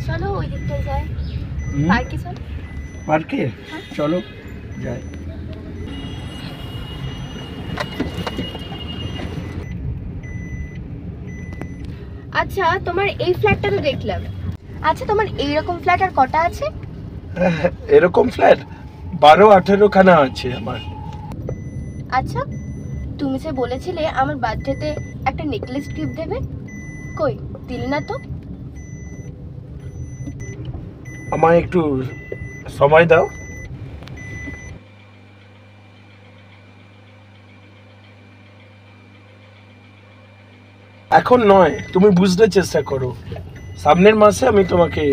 চলো ওই দিকটায় যাই, পার্কে চলো। পার্কে চলো যাই। আচ্ছা তোমার এই ফ্ল্যাটটা তো দেখলাম, আচ্ছা তোমার এইরকম ফ্ল্যাট আর কটা আছে? এরকম ফ্ল্যাট 12-18 খানা আছে আমার। আচ্ছা তুমি যে বলেছিলে আমার বার্থডেতে একটা নেকলেস গিফট দেবে, কই দিলে না তো? আমায় একটু সময় দাও। এখন নয়, তুমি বুঝতে চেষ্টা করো, সামনের মাসে আমি তোমাকে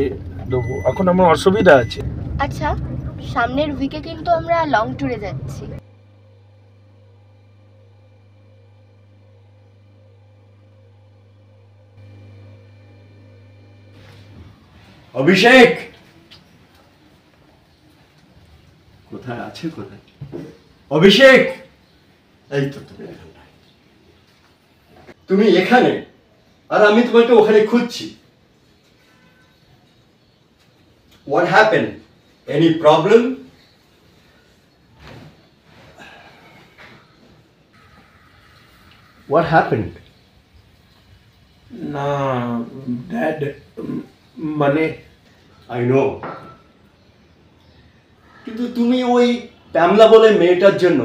দেবো, এখন আমার অসুবিধা আছে। আচ্ছা সামনের উইকে কিন্তু আমরা লং ট্যুরে যাচ্ছি। অভিষেক কোথায় আছে? কোথায় অভিষেক? এই তো তুমি এখানে, তুমি এখানে, আর আমি তোমাকে ওখানে খুঁজছি। What happened? Any problem? What happened? না ড্যাড, মানে I know. কিন্তু তুমি ওই প্যামলা বলে মেয়েটার জন্য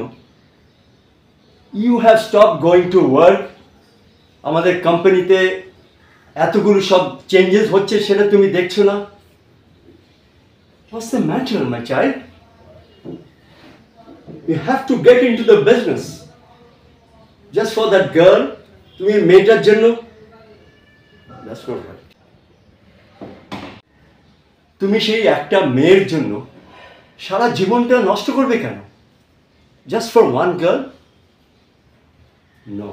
you have stopped going to work. আমাদের কোম্পানিতে এতগুলো সব চেঞ্জেস হচ্ছে, সেটা তুমি দেখছো না? What's the matter, my child? You have to get into the business. Just for that girl, তুমি মেয়েটার জন্য? That's not right. তুমি সেই একটা মেয়ের জন্য সারা জীবনটা নষ্ট করবে কেন? Just for one girl? No.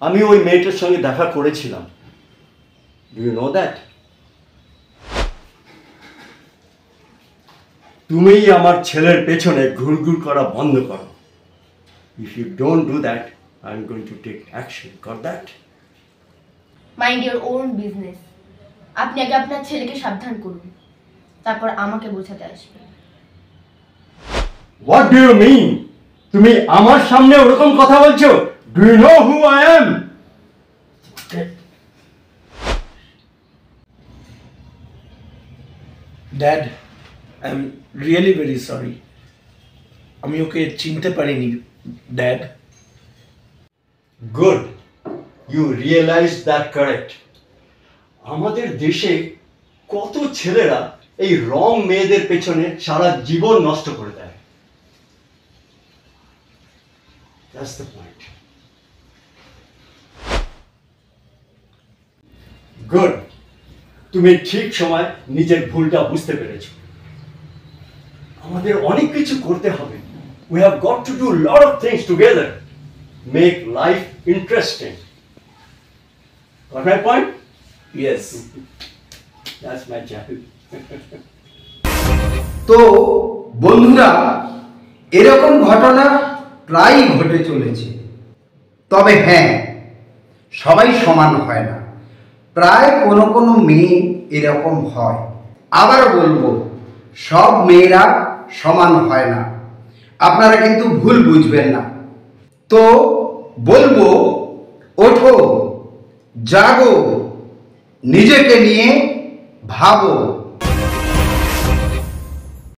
আমি ওই মেয়েটার সঙ্গে দেখা করেছিলাম। Do you know that? তুমি আমার ছেলের পেছনে ঘুরঘুর করা বন্ধ করো। If you don't do that, I'm going to take action. Got that? Mind your own business. আপনি আগে আপনার ছেলেকে সাবধান করুন, তারপর আমাকে বোঝাতে আসবেন। What do you mean? তুমি আমার সামনে ওরকম কথা বলছো? Do you know who I am? Dad, I am really very sorry, আমি ওকে চিনতে পারিনি dad. Good. You realize that correct. আমাদের দেশে কত ছেলেরা এই রং মেয়েদের পেছনে সারা জীবন নষ্ট করে দেয়। That's the point. Good. তুমি ঠিক সময় নিজের ভুলটা বুঝতে পেরেছো। আমাদের অনেক কিছু করতে হবে। We have got to do a lot of things together. Make life interesting. Got my point? Yes. That's my child. তো বন্ধুরা, এরকম ঘটনা প্রায়ই ঘটে চলেছে। তবে হ্যাঁ, সবাই সমান হয় না, প্রায় কোনো কোনো মেয়ে এরকম হয়। আবার বলবো, সব মেয়েরা সমান হয় না, আপনারা কিন্তু ভুল বুঝবেন না। তো বলবো, ওঠো, জাগো, নিজেকে নিয়ে ভাবো।